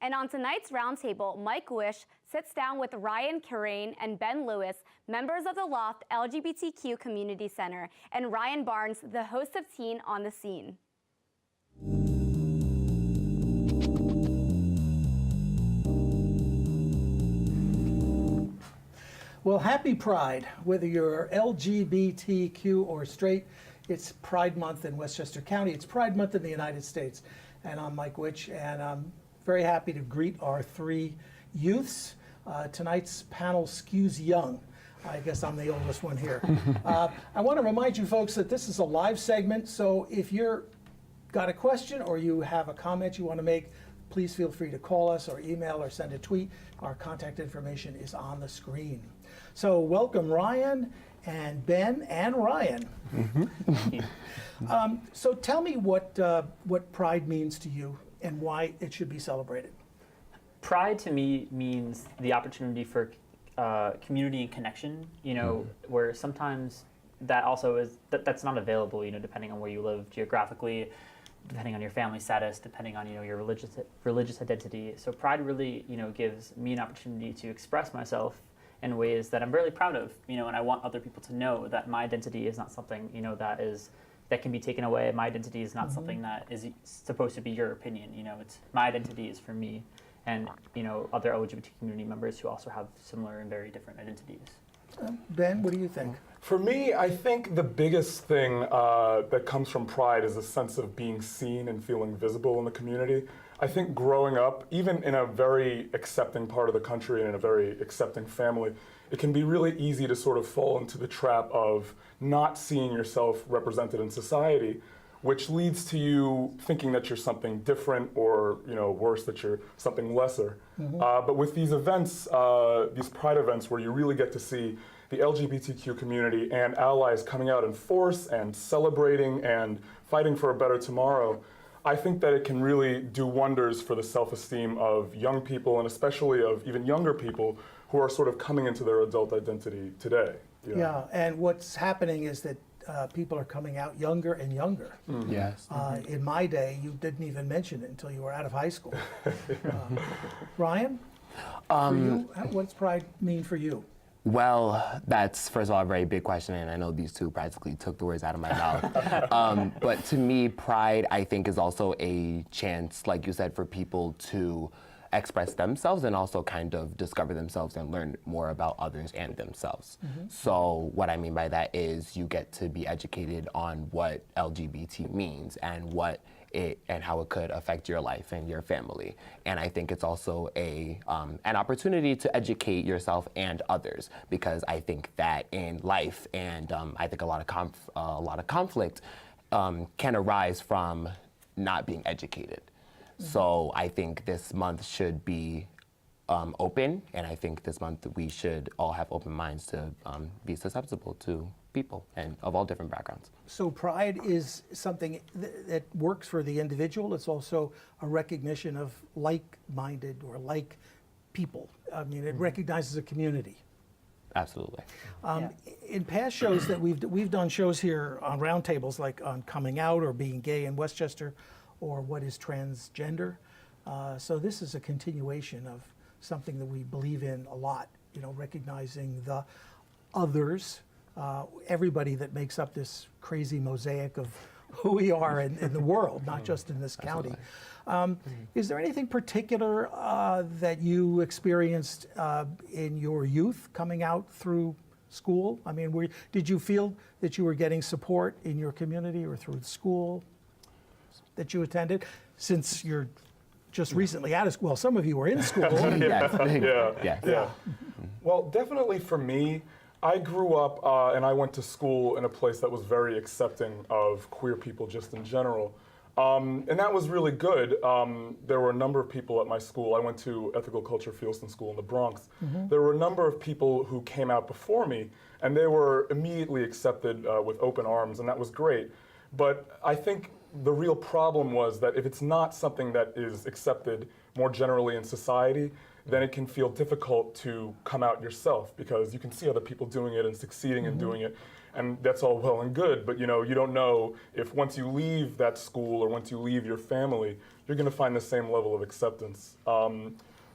And on tonight's roundtable, Mike Wish sits down with Ryan Karain and Ben Lewis, members of the LOFT LGBTQ Community Center, and Ryan Barnes, the host of Teen on the Scene. Well, happy Pride. Whether you're LGBTQ or straight, it's Pride Month in Westchester County. It's Pride Month in the United States. And I'm Mike Witch, and I'm very happy to greet our three youths. Tonight's panel skews young. I guess I'm the oldest one here. I want to remind you folks that this is a live segment, so if you're got a question or you have a comment you want to make, please feel free to call us or email or send a tweet. Our contact information is on the screen. So welcome Ryan and Ben and Ryan. So tell me what Pride means to you and why it should be celebrated. Pride to me means the opportunity for community and connection, you know, where sometimes that also is, that's not available, you know, depending on where you live geographically, depending on your family status, depending on, you know, your religious identity. So Pride really, you know, gives me an opportunity to express myself in ways that I'm really proud of, you know, and I want other people to know that my identity is not something, you know, that can be taken away. My identity is not something that is supposed to be your opinion, you know, it's my identity is for me and, you know, other LGBT community members who also have similar and very different identities. Ben, what do you think? For me, I think the biggest thing that comes from Pride is a sense of being seen and feeling visible in the community. I think growing up, even in a very accepting part of the country and in a very accepting family, it can be really easy to sort of fall into the trap of not seeing yourself represented in society, which leads to you thinking that you're something different or, you know, worse, that you're something lesser. But with these events, these Pride events where you really get to see the LGBTQ community and allies coming out in force and celebrating and fighting for a better tomorrow, I think that it can really do wonders for the self-esteem of young people and especially of even younger people who are sort of coming into their adult identity today. You know? Yeah, and what's happening is that people are coming out younger and younger. Yes. In my day, you didn't even mention it until you were out of high school. Ryan, for you, what's Pride mean for you? Well, that's, first of all, a very big question, and I know these two practically took the words out of my mouth. But to me, Pride, I think, is also a chance, like you said, for people to express themselves and also kind of discover themselves and learn more about others and themselves. So what I mean by that is you get to be educated on what LGBT means and what it and how it could affect your life and your family. And I think it's also an opportunity to educate yourself and others, because I think that in life and I think a lot of conflict can arise from not being educated. So I think this month should be open, and I think this month we should all have open minds to be susceptible to people and of all different backgrounds. So Pride is something that works for the individual. It's also a recognition of like-minded or like people. I mean, it recognizes a community. Absolutely. In past shows that we've done shows here on roundtables, like on coming out or being gay in Westchester, or what is transgender. So this is a continuation of something that we believe in a lot, you know, recognizing the others, everybody that makes up this crazy mosaic of who we are in the world, not just in this county. Is there anything particular that you experienced in your youth coming out through school? I mean, did you feel that you were getting support in your community or through the school that you attended, since you're just recently out of school? Well, some of you were in school. Yeah. Well, definitely for me, I grew up and I went to school in a place that was very accepting of queer people just in general. And that was really good. There were a number of people at my school. I went to Ethical Culture Fieldston School in the Bronx. There were a number of people who came out before me, and they were immediately accepted with open arms, and that was great. But I think the real problem was that if it's not something that is accepted more generally in society, then it can feel difficult to come out yourself, because you can see other people doing it and succeeding in doing it, and that's all well and good, but you know, you don't know if once you leave that school or once you leave your family, you're going to find the same level of acceptance.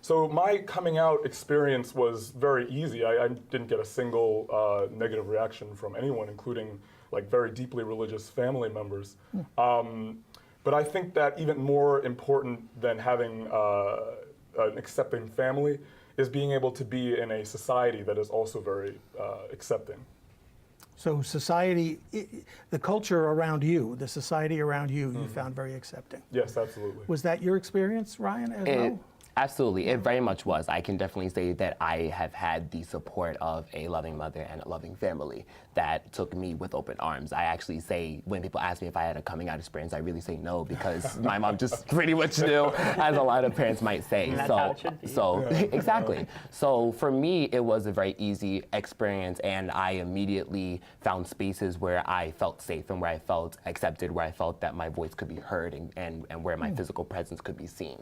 So my coming out experience was very easy. I didn't get a single negative reaction from anyone, including like very deeply religious family members. But I think that even more important than having an accepting family is being able to be in a society that is also very accepting. So society, the culture around you, the society around you, you found very accepting. Yes, absolutely. Was that your experience, Ryan, as well? Absolutely, it very much was. I can definitely say that I have had the support of a loving mother and a loving family that took me with open arms. I actually say, when people ask me if I had a coming out experience, I really say no, because my mom just pretty much knew, as a lot of parents might say. And that's how it should be. Exactly. So for me, it was a very easy experience, and I immediately found spaces where I felt safe and where I felt accepted, where I felt that my voice could be heard and where my physical presence could be seen.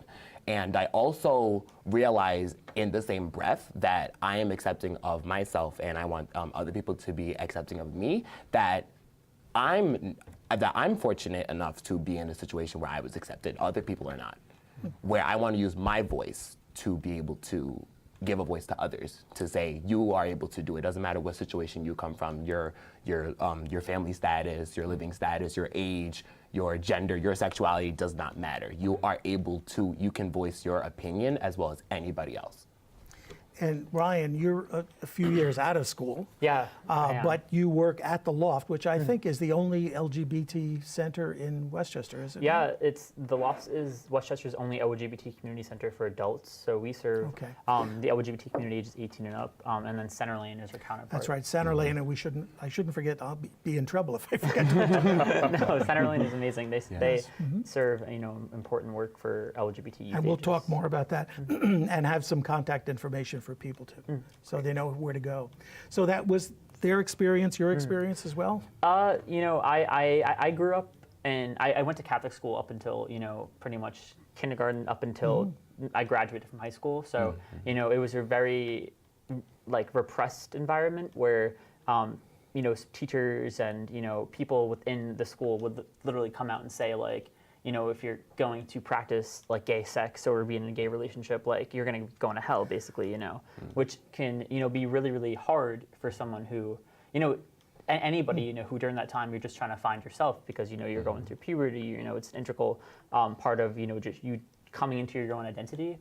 And I also realized in the same breath that I am accepting of myself, and I want other people to be accepting of me, that I'm fortunate enough to be in a situation where I was accepted. Other people are not. Where I want to use my voice to be able to give a voice to others, to say you are able to do it. Doesn't matter what situation you come from, your family status, your living status, your age, your gender, your sexuality does not matter. You are able to, you can voice your opinion as well as anybody else. And Ryan, you're a few years out of school. Yeah. But you work at the Loft, which I think is the only LGBT center in Westchester, is it? Yeah, the LOFT is Westchester's only LGBT community center for adults. So we serve the LGBT community ages 18 and up, and then Center Lane is our counterpart. That's right, Center Lane, and I shouldn't forget. I'll be in trouble if I forget to mention. No, Center Lane is amazing. They serve important work for LGBT youth. And we'll ages. talk more about that and have some contact information for people too, so they know where to go. So that was their experience, your experience as well? I grew up and I went to Catholic school up until, pretty much kindergarten up until I graduated from high school. So, it was a very repressed environment where, teachers and, people within the school would literally come out and say if you're going to practice gay sex or be in a gay relationship, you're going to go into hell, basically, which can, be really, really hard for someone who, anybody, who during that time you're just trying to find yourself because, you're going through puberty, it's an integral part of, just you coming into your own identity.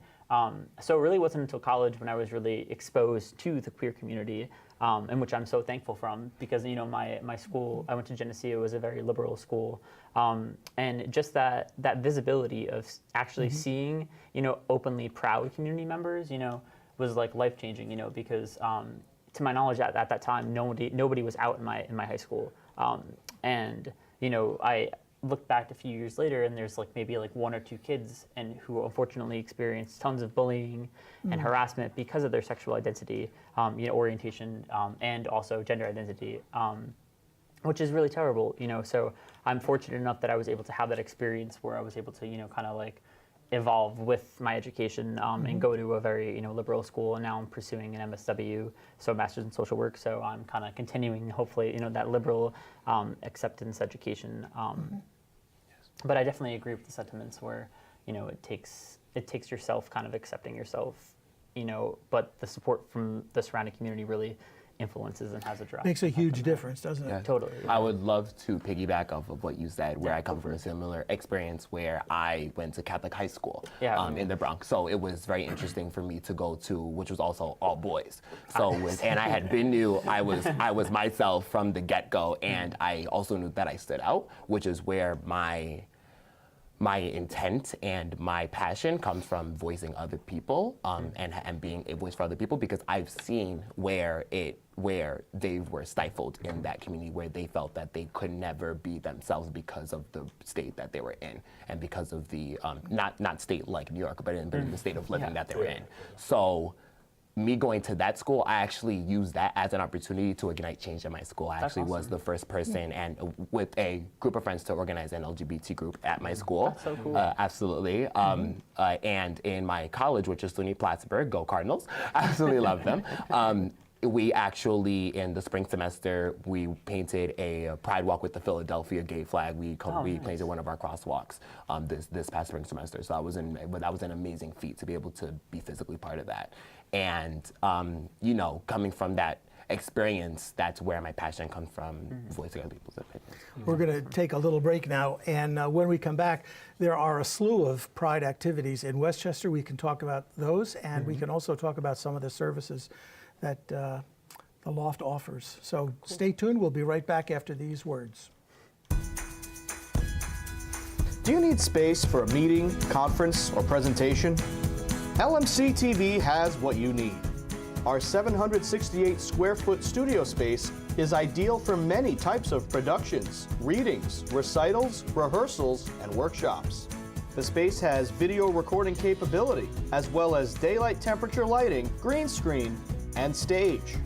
So it really wasn't until college when I was really exposed to the queer community, and which I'm so thankful from, because my school, I went to Geneseo, was a very liberal school, and just that visibility of actually seeing openly proud community members was life changing, because to my knowledge at that time nobody was out in my high school, and I look back a few years later and there's maybe one or two kids and who unfortunately experienced tons of bullying and harassment because of their sexual identity, orientation, and also gender identity, which is really terrible, so I'm fortunate enough that I was able to have that experience where I was able to, kind of evolve with my education, and go to a very, liberal school, and now I'm pursuing an MSW, so Master's in Social Work, so I'm kind of continuing, hopefully, that liberal acceptance education. But I definitely agree with the sentiments where, it takes yourself kind of accepting yourself, but the support from the surrounding community really influences and has a drastic Makes a huge difference, doesn't it? Yeah. Totally. I would love to piggyback off of what you said, where I come from a similar experience where I went to Catholic high school in the Bronx. So it was very interesting for me to go to, which was also all boys. So and I had been new, I was myself from the get-go, and I also knew that I stood out, which is where my intent and my passion comes from voicing other people, and being a voice for other people, because I've seen where they were stifled in that community, where they felt that they could never be themselves because of the state that they were in, and because of the not state like New York, but in the state of living that they were in. So me going to that school, I actually used that as an opportunity to ignite change in my school. I actually was the first person, and with a group of friends, to organize an LGBT group at my school. That's so cool. Absolutely. And in my college, which is SUNY Plattsburgh, go Cardinals, absolutely love them. we actually, in the spring semester, we painted a pride walk with the Philadelphia gay flag. We painted one of our crosswalks this past spring semester. So that was an amazing feat to be able to be physically part of that. And you know, coming from that experience, that's where my passion comes from, voicing other people's opinions. We're going to take a little break now, and when we come back, there are a slew of Pride activities in Westchester. We can talk about those, and we can also talk about some of the services that the Loft offers. So stay tuned. We'll be right back after these words. Do you need space for a meeting, conference, or presentation? LMCTV has what you need. Our 768 square foot studio space is ideal for many types of productions, readings, recitals, rehearsals, and workshops. The space has video recording capability, as well as daylight temperature lighting, green screen, and stage.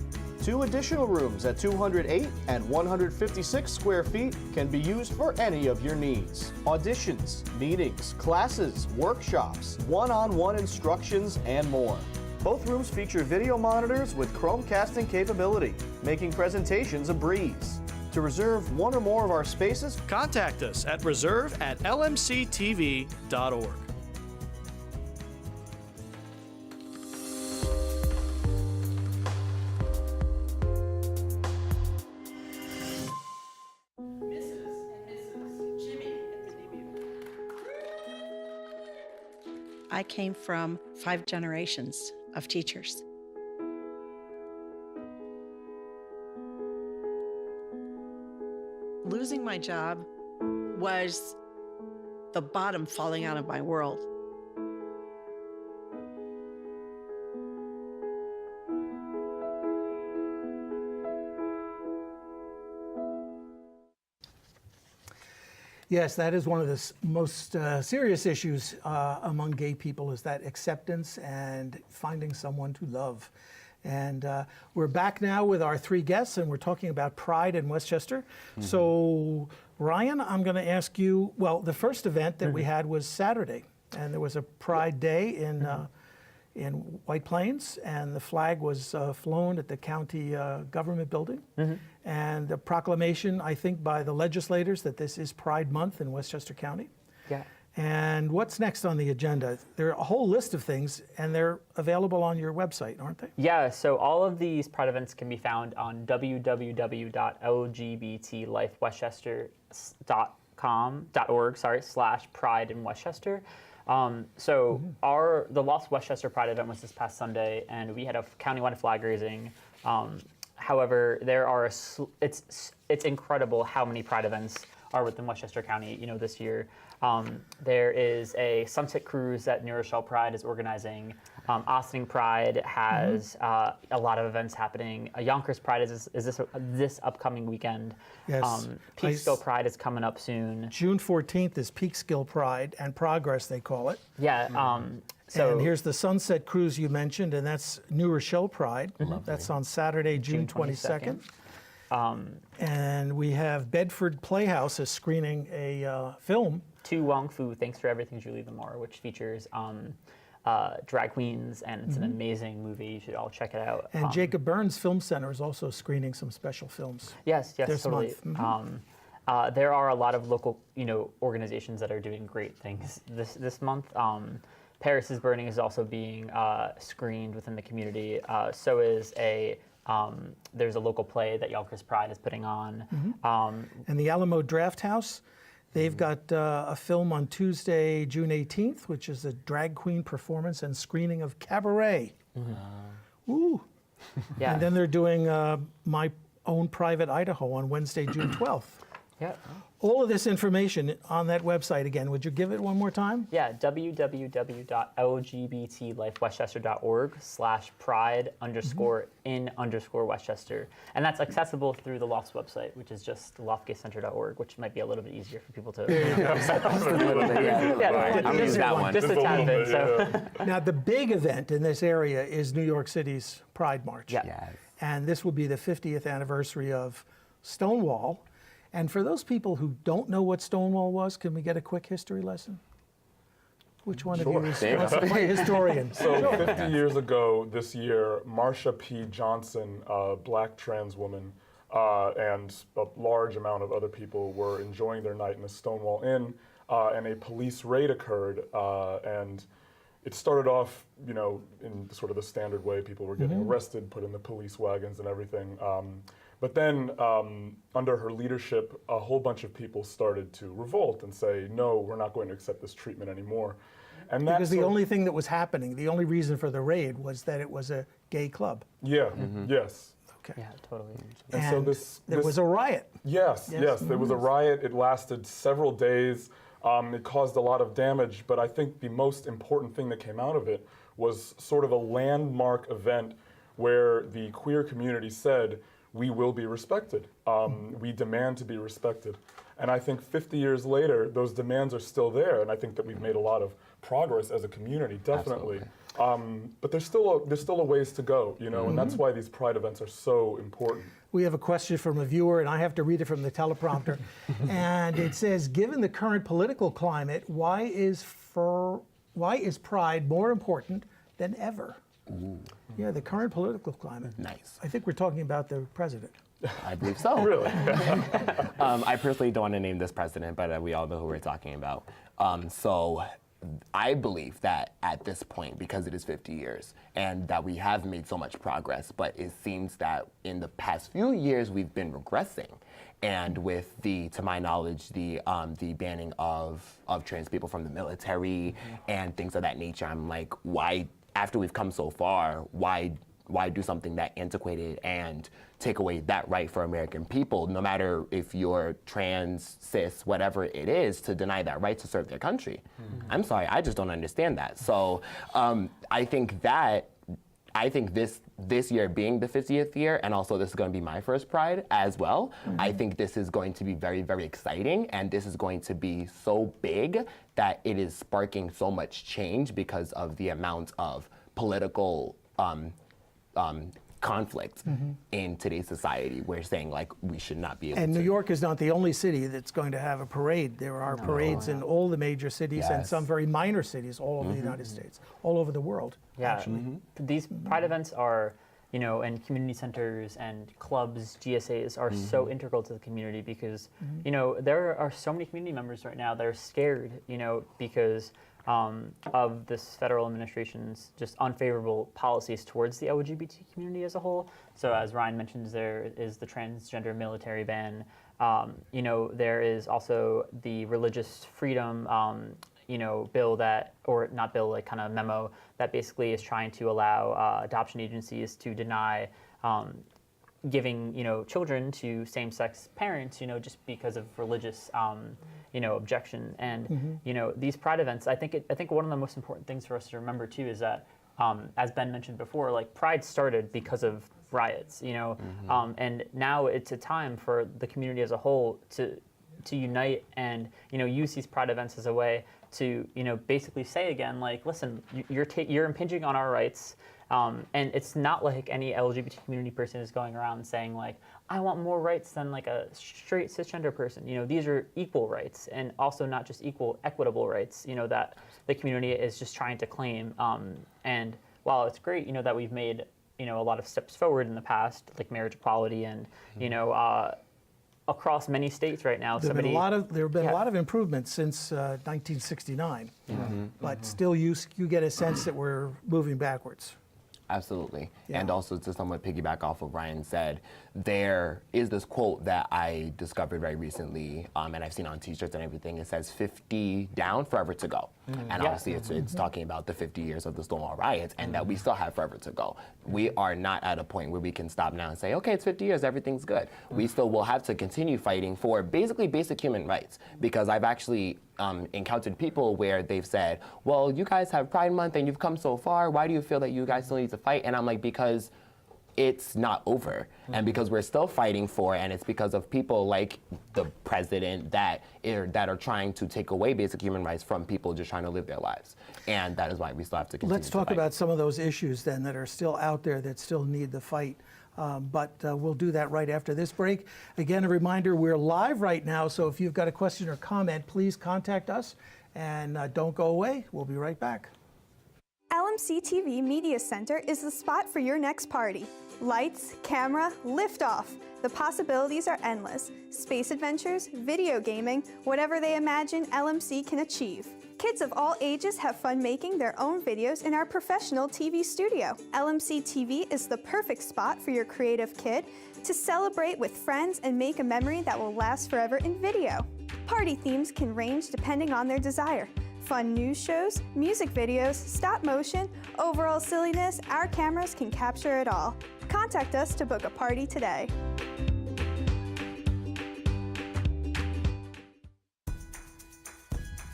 2 additional rooms at 208 and 156 square feet can be used for any of your needs. Auditions, meetings, classes, workshops, one-on-one instructions, and more. Both rooms feature video monitors with Chromecasting capability, making presentations a breeze. To reserve one or more of our spaces, contact us at reserve@lmctv.org. I came from 5 generations of teachers. Losing my job was the bottom falling out of my world. Yes, that is one of the most serious issues among gay people, is that acceptance and finding someone to love. And we're back now with our 3 guests, and we're talking about Pride in Westchester. So, Ryan, I'm going to ask you, well, the first event that we had was Saturday, and there was a Pride Day in White Plains, and the flag was flown at the county government building. And the proclamation, I think, by the legislators that this is Pride Month in Westchester County. Yeah. And what's next on the agenda? There are a whole list of things, and they're available on your website, aren't they? Yeah, so all of these Pride events can be found on www.lgbtlifewestchester.org/Pride in Westchester. The Lost Westchester Pride event was this past Sunday, and we had a countywide flag raising. However, it's incredible how many Pride events are within Westchester County, you know, this year. There is a sunset cruise that New Rochelle Pride is organizing. Austin Pride has a lot of events happening. Yonkers Pride is this upcoming weekend. Yes. Peekskill Pride is coming up soon. June 14th is Peekskill Pride and Progress, they call it. Yeah. And here's the Sunset Cruise you mentioned, and that's New Rochelle Pride. That's on Saturday, June 22nd. And we have Bedford Playhouse is screening a film. To Wong Fu, Thanks for Everything, Julie Lamar, which features drag queens, and it's an amazing movie. You should all check it out. And Jacob Burns Film Center is also screening some special films. Yes, this totally. month. There are a lot of local, organizations that are doing great things this month. Paris is Burning is also being screened within the community. So is there's a local play that Yonkers Pride is putting on. And the Alamo Draft House, they've got a film on Tuesday, June 18th, which is a drag queen performance and screening of Cabaret. Ooh. Yeah. And then they're doing My Own Private Idaho on Wednesday, June 12th. Yeah. All of this information on that website again. Would you give it one more time? Yeah, www.lgbtlifewestchester.org/pride_in_Westchester. And that's accessible through the Loft's website, which is just loftgaycenter.org, which might be a little bit easier for people to I'm gonna use that one. Just a tad bit. So. Now, the big event in this area is New York City's Pride March. Yeah. Yes. And this will be the 50th anniversary of Stonewall. And for those people who don't know what Stonewall was, can we get a quick history lesson? Which one Sure. of you wants to play historian? So 50 years ago this year, Marsha P. Johnson, a black trans woman, and a large amount of other people were enjoying their night in a Stonewall Inn, and a police raid occurred, and it started off, in sort of the standard way. People were getting arrested, put in the police wagons and everything. But then, under her leadership, a whole bunch of people started to revolt and say, no, we're not going to accept this treatment anymore. And Because the only thing that was happening, the only reason for the raid was that it was a gay club. Yeah, yes. Okay. Yeah, totally. And so there was a riot. Yes, there was a riot. It lasted several days. It caused a lot of damage, but I think the most important thing that came out of it was sort of a landmark event where the queer community said, we will be respected. We demand to be respected. And I think 50 years later, those demands are still there, and I think that we've made a lot of progress as a community, definitely. But there's still a ways to go, and that's why these Pride events are so important. We have a question from a viewer, and I have to read it from the teleprompter. And it says, given the current political climate, why is Pride more important than ever? Ooh. Yeah, the current political climate. Nice. I think we're talking about the president. I believe so. Really? I personally don't want to name this president, but we all know who we're talking about. So I believe that at this point, because it is 50 years, and that we have made so much progress, but it seems that in the past few years we've been regressing. And with to my knowledge, the banning of trans people from the military and things of that nature, I'm like, why? After we've come so far, why do something that antiquated and take away that right for American people, no matter if you're trans, cis, whatever it is, to deny that right to serve their country? I'm sorry, I just don't understand that. So I think this year being the 50th year, and also this is going to be my first Pride as well, I think this is going to be very, very exciting, and this is going to be so big that it is sparking so much change because of the amount of political conflict in today's society. We're saying, like, we should not be able to. And New York is not the only city that's going to have a parade. There are parades in all the major cities and some very minor cities all over the United States, all over the world. Yeah, these Pride events are, and community centers and clubs, GSAs are so integral to the community because, there are so many community members right now that are scared, because of this federal administration's just unfavorable policies towards the LGBT community as a whole. So as Ryan mentions, there is the transgender military ban. There is also the religious freedom bill kind of memo that basically is trying to allow adoption agencies to deny giving children to same-sex parents just because of religious objection. And these Pride events, I think one of the most important things for us to remember too is that as Ben mentioned before, like Pride started because of riots, and now it's a time for the community as a whole to unite and use these Pride events as a way to basically say again, like, listen, you're impinging on our rights. And it's not like any LGBT community person is going around saying, like, I want more rights than like a straight cisgender person. These are equal rights, and also not just equal, equitable rights, that the community is just trying to claim. And while it's great, that we've made, a lot of steps forward in the past, like marriage equality and, across many states right now. There have been a lot of improvements since 1969, but still you get a sense that we're moving backwards. Absolutely. Yeah. And also to somewhat piggyback off what Ryan said, there is this quote that I discovered very recently, and I've seen on t-shirts and everything. It says 50 down, forever to go. And obviously it's talking about the 50 years of the Stonewall riots and that we still have forever to go. We are not at a point where we can stop now and say, okay, it's 50 years, everything's good. We still will have to continue fighting for basically basic human rights, because I've actually encountered people where they've said, well, you guys have Pride Month and you've come so far, why do you feel that you guys still need to fight? And I'm like, because it's not over, and because we're still fighting for it, and it's because of people like the president that are trying to take away basic human rights from people just trying to live their lives, and that is why we still have to continue. Let's talk about some of those issues then that are still out there that still need the fight. But we'll do that right after this break. Again, a reminder, we're live right now, so if you've got a question or comment, please contact us And don't go away. We'll be right back. LMCTV Media Center is the spot for your next party. Lights, camera, liftoff. The possibilities are endless. Space adventures, video gaming, whatever they imagine, LMC can achieve. Kids of all ages have fun making their own videos in our professional TV studio. LMC TV is the perfect spot for your creative kid to celebrate with friends and make a memory that will last forever in video. Party themes can range depending on their desire. Fun news shows, music videos, stop motion, overall silliness, our cameras can capture it all. Contact us to book a party today.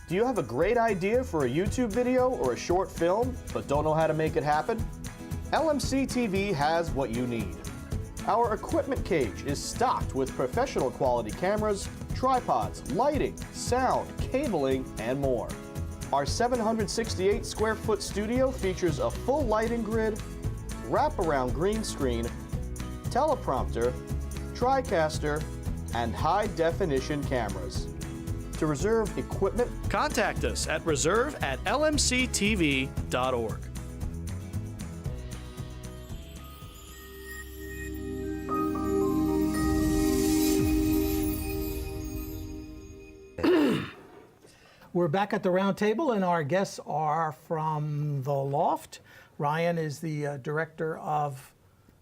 Do you have a great idea for a YouTube video or a short film, but don't know how to make it happen? LMC TV has what you need. Our equipment cage is stocked with professional quality cameras, tripods, lighting, sound, cabling, and more. Our 768 square foot studio features a full lighting grid, wraparound green screen, teleprompter, TriCaster, and high definition cameras. To reserve equipment, contact us at reserve@lmctv.org. We're back at the round table, and our guests are from the Loft. Ryan is the Director of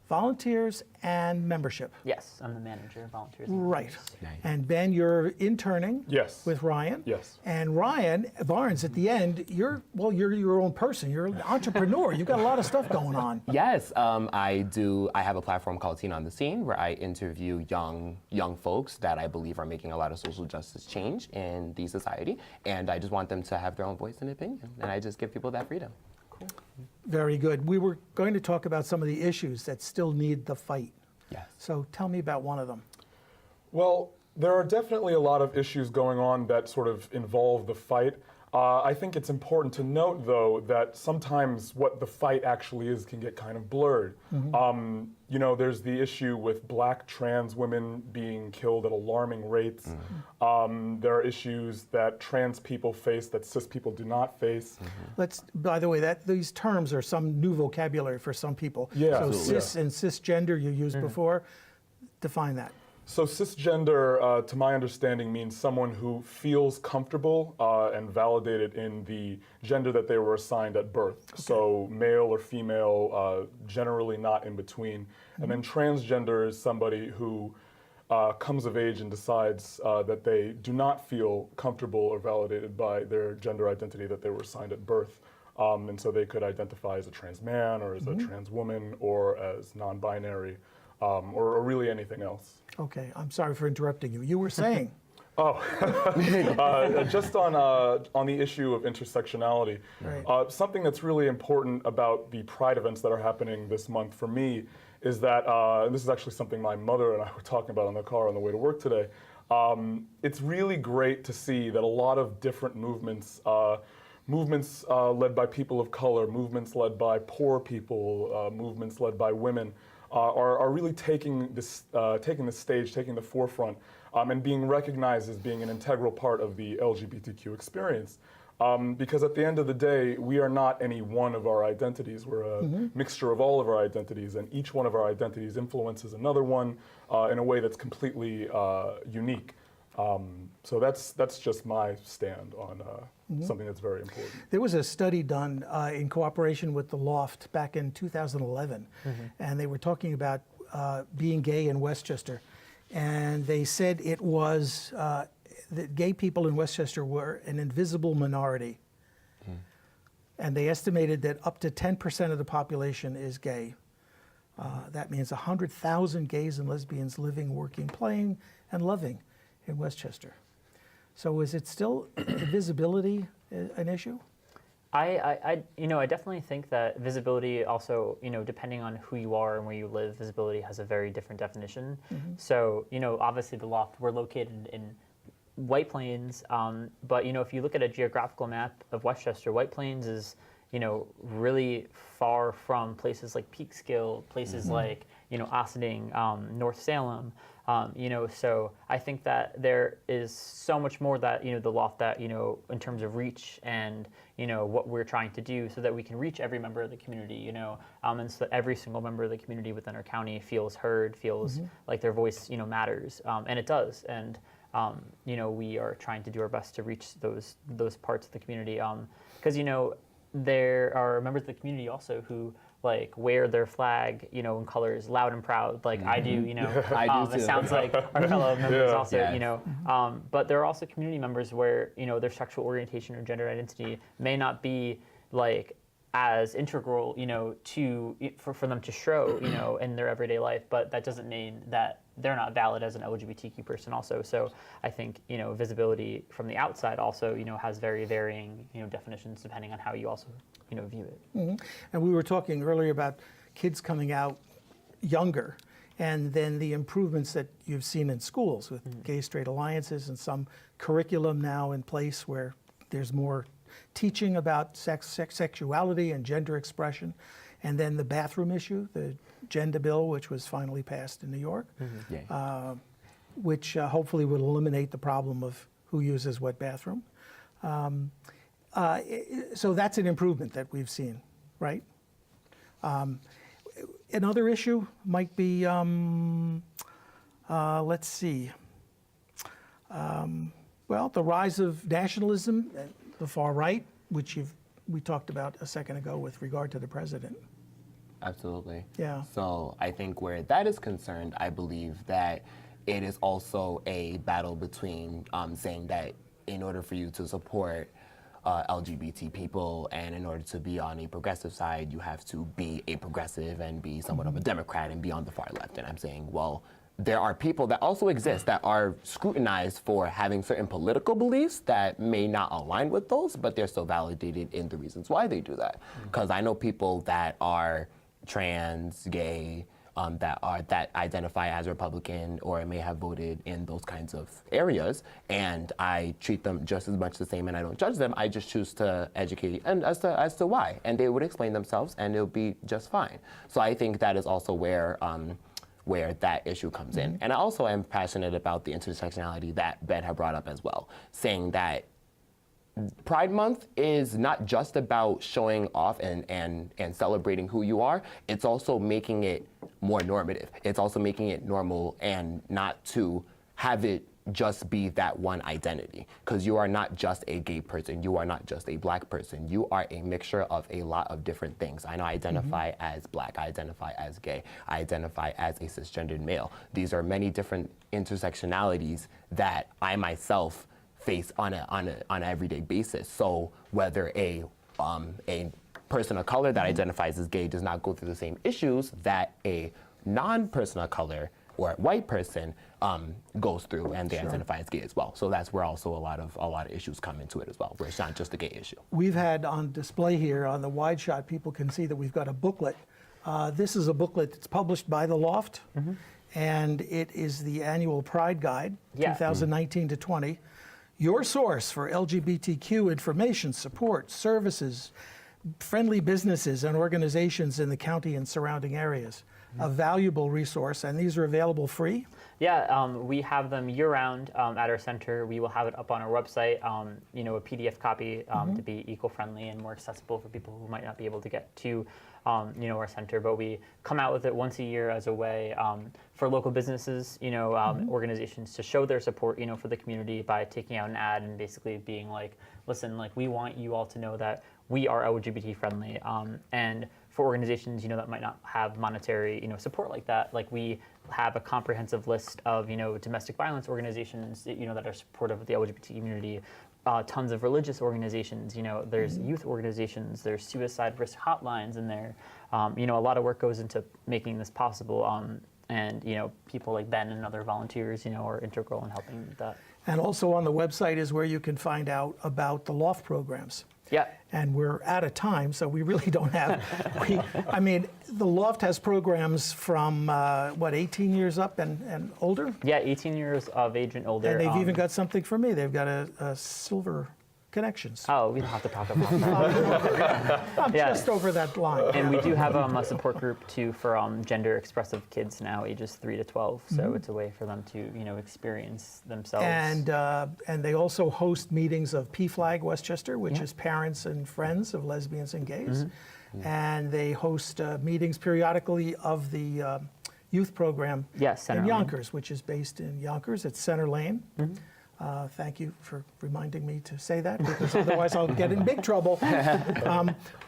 Volunteers and Membership. Yes, I'm the manager of volunteers. and Right. volunteers. And Ben, you're interning Yes. with Ryan. Yes. And Ryan Barnes, at the end, you're your own person. You're an entrepreneur. You've got a lot of stuff going on. Yes, I do. I have a platform called Teen on the Scene where I interview young folks that I believe are making a lot of social justice change in the society, and I just want them to have their own voice and opinion, and I just give people that freedom. Cool. Very good. We were going to talk about some of the issues that still need the fight. Yes. So tell me about one of them. Well, there are definitely a lot of issues going on that sort of involve the fight. I think it's important to note, though, that sometimes what the fight actually is can get kind of blurred. You know, there's the issue with Black trans women being killed at alarming rates. There are issues that trans people face that cis people do not face. By the way, these terms are some new vocabulary for some people. Yeah, So absolutely. cis and cisgender you used before. Define that. So cisgender, to my understanding, means someone who feels comfortable and validated in the gender that they were assigned at birth. Okay. So male or female, generally not in between. And then transgender is somebody who comes of age and decides that they do not feel comfortable or validated by their gender identity that they were assigned at birth. And so they could identify as a trans man or as a trans woman or as non-binary. Or really anything else. Okay, I'm sorry for interrupting you. You were saying. Just on the issue of intersectionality, Right. Something that's really important about the Pride events that are happening this month for me is that, and this is actually something my mother and I were talking about in the car on the way to work today, it's really great to see that a lot of different movements led by people of color, movements led by poor people, movements led by women, are really taking the stage, taking the forefront, and being recognized as being an integral part of the LGBTQ experience. Because at the end of the day, we are not any one of our identities. We're a mixture of all of our identities, and each one of our identities influences another one in a way that's completely unique. So that's just my stand on something that's very important. There was a study done in cooperation with the Loft back in 2011, and they were talking about being gay in Westchester. And they said it was that gay people in Westchester were an invisible minority. And they estimated that up to 10% of the population is gay. That means 100,000 gays and lesbians living, working, playing, and loving in Westchester. So is it still visibility an issue? I definitely think that visibility also, depending on who you are and where you live, visibility has a very different definition. So, obviously the Loft, we're located in White Plains, but, if you look at a geographical map of Westchester, White Plains is, really far from places like Peekskill, places like, Ossining, North Salem. So I think that there is so much more that, the Loft that, in terms of reach and, what we're trying to do so that we can reach every member of the community, and so that every single member of the community within our county feels heard, feels like their voice, matters. And it does. And, we are trying to do our best to reach those parts of the community. Because, there are members of the community also who wear their flag, in colors loud and proud, like I do, I do it too. sounds like our fellow members also, Yes. but there are also community members where, their sexual orientation or gender identity may not be as integral, for them to show, in their everyday life, but that doesn't mean that they're not valid as an LGBTQ person also. So I think, visibility from the outside also, has very varying, definitions depending on how you also, view it. And we were talking earlier about kids coming out younger, and then the improvements that you've seen in schools with gay-straight alliances and some curriculum now in place where there's more teaching about sexuality and gender expression. And then the bathroom issue, the gender bill, which was finally passed in New York, which hopefully will eliminate the problem of who uses what bathroom. So that's an improvement that we've seen, right? Another issue might be, let's see, well, the rise of nationalism, the far right, which we talked about a second ago with regard to the president. Absolutely. Yeah. So I think where that is concerned, I believe that it is also a battle between saying that in order for you to support LGBT people and in order to be on a progressive side, you have to be a progressive and be somewhat of a Democrat and be on the far left. And I'm saying, well, there are people that also exist that are scrutinized for having certain political beliefs that may not align with those, but they're still validated in the reasons why they do that. Because I know people that are trans, gay, that identify as Republican or may have voted in those kinds of areas, and I treat them just as much the same, and I don't judge them. I just choose to educate and as to why, and they would explain themselves, and it'll be just fine. So I think that is also where that issue comes in. And I also am passionate about the intersectionality that Ben had brought up as well, saying that Pride Month is not just about showing off and celebrating who you are. It's also making it more normative. It's also making it normal and not to have it just be that one identity. Because you are not just a gay person. You are not just a black person. You are a mixture of a lot of different things. I know I identify as black. I identify as gay. I identify as a cisgendered male. These are many different intersectionalities that I myself face on an everyday basis. So whether a person of color that identifies as gay does not go through the same issues that a non-person of color or white person goes through, and they identify as gay as well. So that's where also a lot of issues come into it as well, where it's not just a gay issue. We've had on display here on the wide shot, people can see that we've got a booklet. This is a booklet that's published by the Loft, and it is the annual Pride Guide, 2019 to 20. Your source for LGBTQ information, support, services, friendly businesses and organizations in the county and surrounding areas. A valuable resource, and these are available free? Yeah, we have them year-round at our center. We will have it up on our website, a PDF copy to be eco-friendly and more accessible for people who might not be able to get to our center. But we come out with it once a year as a way for local businesses, organizations to show their support, for the community by taking out an ad and basically being like, listen, we want you all to know that we are LGBT friendly. And for organizations, that might not have monetary, support like that, we have a comprehensive list of, domestic violence organizations, that are supportive of the LGBT community. Tons of religious organizations, there's youth organizations, there's suicide risk hotlines in there. A lot of work goes into making this possible. And, people like Ben and other volunteers, are integral in helping with that. And also on the website is where you can find out about the LOFT programs. Yeah. And we're out of time, so we really don't have, the LOFT has programs from, 18 years up and older? Yeah, 18 years of age and older. And they've even got something for me. They've got a silver connections. Oh, we don't have to talk about that. I'm yeah. just over that line. And we do have a support group too for gender expressive kids now, ages 3 to 12. So it's a way for them to experience themselves. And they also host meetings of PFLAG Westchester, which is parents and friends of lesbians and gays. And they host meetings periodically of the youth program Center in Lane. Yonkers, which is based in Yonkers. It's Center Lane. Thank you for reminding me to say that, because otherwise I'll get in big trouble.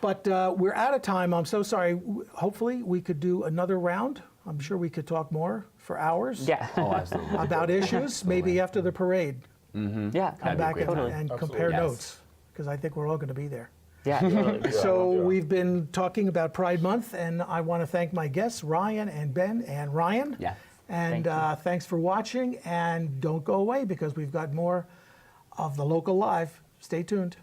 But we're out of time. I'm so sorry. Hopefully we could do another round. I'm sure we could talk more for hours Yeah. Oh, absolutely. about issues, maybe after the parade. Yeah. Come back and, Totally. and Absolutely. compare Yes. notes, because I think we're all going to be there. Yeah. Totally. So yeah. we've been talking about Pride Month, and I want to thank my guests, Ryan and Ben and Ryan. Yeah. And Thank you. thanks for watching, and don't go away because we've got more of the Local Live. Stay tuned.